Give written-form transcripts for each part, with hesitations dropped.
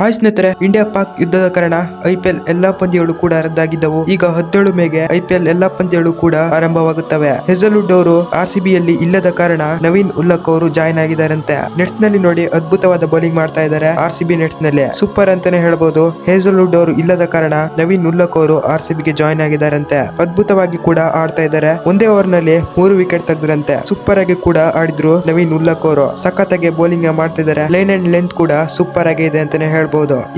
Hi ಸ್ನೇಹಿತರೆ, India Pak ಯುದ್ಧದ ಕಾರಣ ಐಪಿಎಲ್ ಎಲ್ಲಾ ಪಂದ್ಯಗಳು ಕೂಡ ರದ್ದಾಗಿದ್ದವು. ಈಗ 17 ಮೇಗೆ ಐಪಿಎಲ್ ಎಲ್ಲಾ ಪಂದ್ಯಗಳು ಕೂಡ ಆರಂಭವಾಗುತ್ತವೆ. ಹೆಜಲ್ವುಡ್ ಅವರು RCB ಯಲ್ಲಿ ಇಲ್ಲದ ಕಾರಣ ನವೀನ್ ಉಲ್ಲಕ್ ಅವರು ಜಾಯ್ನ್ ಆಗಿದ್ದಾರಂತೆ. ನೆಟ್ಸ್ ನಲ್ಲಿ ನೋಡಿ ಅದ್ಭುತವಾದ ಬೌಲಿಂಗ್ ಮಾಡ್ತಾ ಇದ್ದಾರೆ RCB ನೆಟ್ಸ್ ನಲ್ಲಿ. ಸೂಪರ್ ಅಂತಾನೆ ಹೇಳ್ಬೋದು. ಹೆಜಲ್ವುಡ್ ಅವರು ಇಲ್ಲದ ಕಾರಣ ನವೀನ್ ಉಲ್ಲಕ್ ಅವರು RCB ಗೆ ಜಾಯ್ನ್ ಆಗಿದ್ದಾರಂತೆ. ಅದ್ಭುತವಾಗಿ ಕೂಡ ಆಡ್ತಾ ಇದ್ದಾರೆ. ಒಂದೇ ಓವರ್ ನಲ್ಲಿ 3 ವಿಕೆಟ್ ತೆಗೆದ್ರಂತೆ. ಸೂಪರ್ ಆಗಿ ಕೂಡ ಆಡಿದ್ರು ನವೀನ್ ಉಲ್ಲಕ್ ಅವರು. ಸಖತ್ತಾಗಿ ಬೌಲಿಂಗ್ ಮಾಡ್ತಿದ್ದಾರೆ. ಲೈನ್ ಅಂಡ್ ಲೆಂತ್ ಕೂಡ ಸೂಪರ್ ಆಗಿ ಇದೆ ಅಂತಾನೆ ಹೇಳ್ಬೋದು.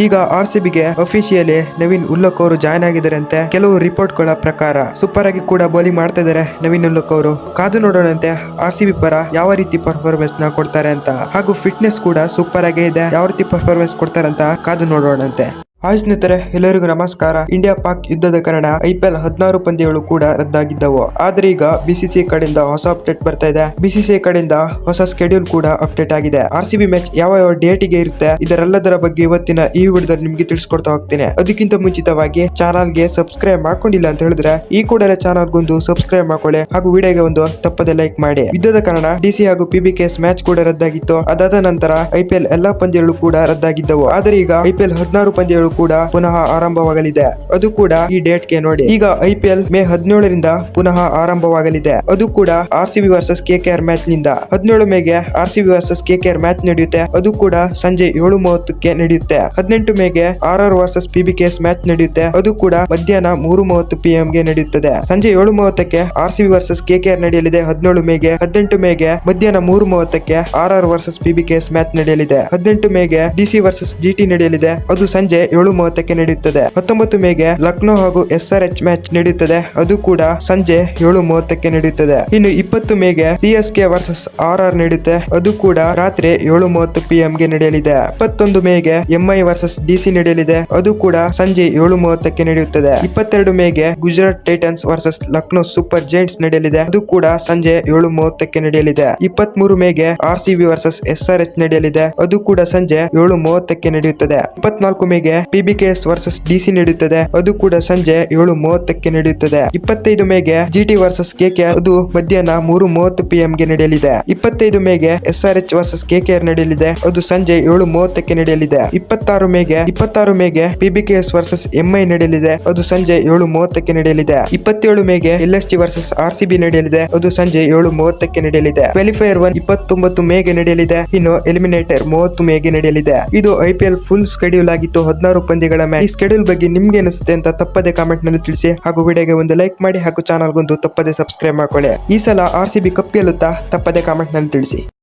ಈಗ RCB ಗೆ ಅಫಿಷಿಯಲಿ ನವೀನ್ ಉಲ್ಲಕ್ ಅವರು ಜಾಯ್ನ್ ಆಗಿದ್ದಾರಂತೆ. ಕೆಲವು ರಿಪೋರ್ಟ್ ಗಳ ಪ್ರಕಾರ ಸೂಪರ್ ಆಗಿ ಕೂಡ ಬೌಲಿಂಗ್ ಮಾಡ್ತಾ ಇದ್ದಾರೆ ನವೀನ್ ಉಲ್ಲಕ್ ಅವರು. ಕಾದು ನೋಡೋಣಂತೆ RCB ಪರ ಯಾವ ರೀತಿ ಪರ್ಫಾರ್ಮೆನ್ಸ್ ನ ಕೊಡ್ತಾರೆ ಅಂತ. ಹಾಗೂ ಫಿಟ್ನೆಸ್ ಕೂಡ ಸೂಪರ್ ಆಗಿ ಇದೆ. ಯಾವ ರೀತಿ ಪರ್ಫಾರ್ಮೆನ್ಸ್ ಕೊಡ್ತಾರೆ ಅಂತ ಕಾದು ನೋಡೋಣಂತೆ. ಹಾಯ್ ಸ್ನೇಹಿತರೆ, ಎಲ್ಲರಿಗೂ ನಮಸ್ಕಾರ. ಇಂಡಿಯಾ ಪಾಕ್ ಯುದ್ಧದ ಕಾರಣ IPL 16 ಪಂದ್ಯಗಳು ಕೂಡ ರದ್ದಾಗಿದ್ದವು. ಆದ್ರೆ ಈಗ BCCI ಕಡೆಯಿಂದ ಹೊಸ ಅಪ್ಡೇಟ್ ಬರ್ತಾ ಇದೆ. BCCI ಕಡೆಯಿಂದ ಹೊಸ ಸ್ಕೆಡ್ಯೂಲ್ ಕೂಡ ಅಪ್ಡೇಟ್ ಆಗಿದೆ. RCB ಮ್ಯಾಚ್ ಯಾವ ಡೇಟ್ ಗೆ ಇರುತ್ತೆ, ಇದರೆಲ್ಲದರ ಬಗ್ಗೆ ಇವತ್ತಿನ ಈ ವಿಡಿಯೋದಲ್ಲಿ ನಿಮ್ಗೆ ತಿಳಿಸ್ಕೊಡ್ತಾ ಹೋಗ್ತೀನಿ. ಅದಕ್ಕಿಂತ ಮುಂಚಿತವಾಗಿ ಚಾನಲ್ ಗೆ ಸಬ್ಸ್ಕ್ರೈಬ್ ಮಾಡ್ಕೊಂಡಿಲ್ಲ ಅಂತ ಹೇಳಿದ್ರೆ ಈ ಕೂಡಲೇ ಚಾನಲ್ ಗೊಂದು ಸಬ್ಸ್ಕ್ರೈಬ್ ಮಾಡ್ಕೊಳ್ಳಿ. ಹಾಗೂ ವಿಡಿಯೋಗೆ ಒಂದು ತಪ್ಪದೆ ಲೈಕ್ ಮಾಡಿ. ಯುದ್ಧದ ಕಾರಣ DC ಹಾಗೂ PBKS ಮ್ಯಾಚ್ ಕೂಡ ರದ್ದಾಗಿತ್ತು. ಅದಾದ ನಂತರ IPL ಎಲ್ಲಾ ಪಂದ್ಯಗಳು ಕೂಡ ರದ್ದಾಗಿದ್ದವು. ಆದ್ರೆ ಈಗ IPL 16 ಪಂದ್ಯಗಳು ಕೂಡ ಪುನಃ ಆರಂಭವಾಗಲಿದೆ. ಅದು ಕೂಡ ಈ ಡೇಟ್ ಗೆ ನೋಡಿ. ಈಗ IPL ಮೇ 17ರಿಂದ ಪುನಃ ಆರಂಭವಾಗಲಿದೆ. ಅದು ಕೂಡ RCB ವರ್ಸಸ್ KKR ಮ್ಯಾಚ್ ನಿಂದ 17 ಮೇಗೆ RCB ವರ್ಸಸ್ KKR ಮ್ಯಾಚ್ ನಡೆಯುತ್ತೆ. ಅದು ಕೂಡ ಸಂಜೆ 7:30ಕ್ಕೆ ನಡೆಯುತ್ತೆ. 18 ಮೇಗೆ RR ವರ್ಸಸ್ PBKS ಮ್ಯಾಚ್ ನಡೆಯುತ್ತೆ. ಅದು ಕೂಡ ಮಧ್ಯಾಹ್ನ 3:30 PM ಗೆ ನಡೆಯುತ್ತದೆ. ಸಂಜೆ 7:30ಕ್ಕೆ RCB ವರ್ಸಸ್ KKR ನಡೆಯಲಿದೆ 17 ಮೇಗೆ. 18 ಮೇಗೆ ಮಧ್ಯಾಹ್ನ 3:30ಕ್ಕೆ RR ವರ್ಸಸ್ PBKS ಮ್ಯಾಚ್ ನಡೆಯಲಿದೆ. 18 ಮೇಗೆ DC ವರ್ಸಸ್ GT ನಡೆಯಲಿದೆ. ಅದು ಸಂಜೆ 7:30ಕ್ಕೆ ನಡೆಯುತ್ತದೆ. 19 ಮೇಗೆ ಲಕ್ನೋ ಹಾಗೂ SRH ಮ್ಯಾಚ್ ನಡೆಯುತ್ತದೆ. ಅದು ಕೂಡ ಸಂಜೆ 7:30ಕ್ಕೆ ನಡೆಯುತ್ತದೆ. ಇನ್ನು 20 ಮೇಗೆ CSK ವರ್ಸಸ್ RR ನಡೆಯುತ್ತೆ. ಅದು ಕೂಡ ರಾತ್ರಿ 7:30 PM ಗೆ ನಡೆಯಲಿದೆ. 21 ಮೇಗೆ MI ವರ್ಸಸ್ DC ನಡೆಯಲಿದೆ. ಅದು ಕೂಡ ಸಂಜೆ 7:30ಕ್ಕೆ ನಡೆಯುತ್ತದೆ. 22 ಮೇಗೆ Gujarat Titans versus Lucknow Super Giants ನಡೆಯಲಿದೆ. ಅದು ಕೂಡ ಸಂಜೆ 7:30ಕ್ಕೆ ನಡೆಯಲಿದೆ. 23 ಮೇಗೆ RCB ವರ್ಸಸ್ SRH ನಡೆಯಲಿದೆ. ಅದು ಕೂಡ ಸಂಜೆ 7:30ಕ್ಕೆ ನಡೆಯುತ್ತದೆ. 24 ಮೇಗೆ PBKS ವರ್ಸಸ್ DC ನಡೆಯುತ್ತದೆ. ಅದು ಕೂಡ ಸಂಜೆ 7:30ಕ್ಕೆ ನಡೆಯುತ್ತದೆ. 25 ಮೇಗೆ GT ವರ್ಸಸ್ KKR ಅದು ಮಧ್ಯಾಹ್ನ 3:30 PM ಗೆ ನಡೆಯಲಿದೆ. 25 ಮೇಗೆ SRH ವರ್ಸಸ್ KKR ನಡೆಯಲಿದೆ. ಅದು ಸಂಜೆ 7:30ಕ್ಕೆ ನಡೆಯಲಿದೆ. 26 ಮೇಗೆ PBKS ವರ್ಸಸ್ MI ನಡೆಯಲಿದೆ. ಅದು ಸಂಜೆ 7:30ಕ್ಕೆ ನಡೆಯಲಿದೆ. 27 ಮೇಗೆ LSG ವರ್ಸಸ್ RCB ನಡೆಯಲಿದೆ. ಅದು ಸಂಜೆ 7:30ಕ್ಕೆ ನಡೆಯಲಿದೆ. ಕ್ವಾಲಿಫೈಯರ್ 1 29 ಮೇಗೆ ನಡೆಯಲಿದೆ. ಇನ್ನು ಎಲಿಮಿನೇಟರ್ 30 ಮೇಗೆ ನಡೆಯಲಿದೆ. ಇದು IPL ಫುಲ್ ಸ್ಕೆಡ್ಯೂಲ್ ಆಗಿತ್ತು. 16 ಪಂದ್ಯಗಳ ಮ್ಯಾಚ್. ಈ ಸ್ಕೆಡ್ಯೂಲ್ ಬಗ್ಗೆ ನಿಮ್ಗೆ ಅನಿಸುತ್ತೆ ಅಂತ ತಪ್ಪದೆ ಕಾಮೆಂಟ್ ನಲ್ಲಿ ತಿಳಿಸಿ. ಹಾಗೂ ವಿಡಿಯೋಗೆ ಒಂದು ಲೈಕ್ ಮಾಡಿ. ಹಾಗೂ ಚಾನಲ್ ಗೊಂದು ತಪ್ಪದೆ ಸಬ್ಸ್ಕ್ರೈಬ್ ಮಾಡ್ಕೊಳ್ಳಿ. ಈ ಸಲ RCB ಕಪ್ ಗೆಲ್ಲುತ್ತಾ? ತಪ್ಪದೆ ಕಾಮೆಂಟ್ ನಲ್ಲಿ ತಿಳಿಸಿ.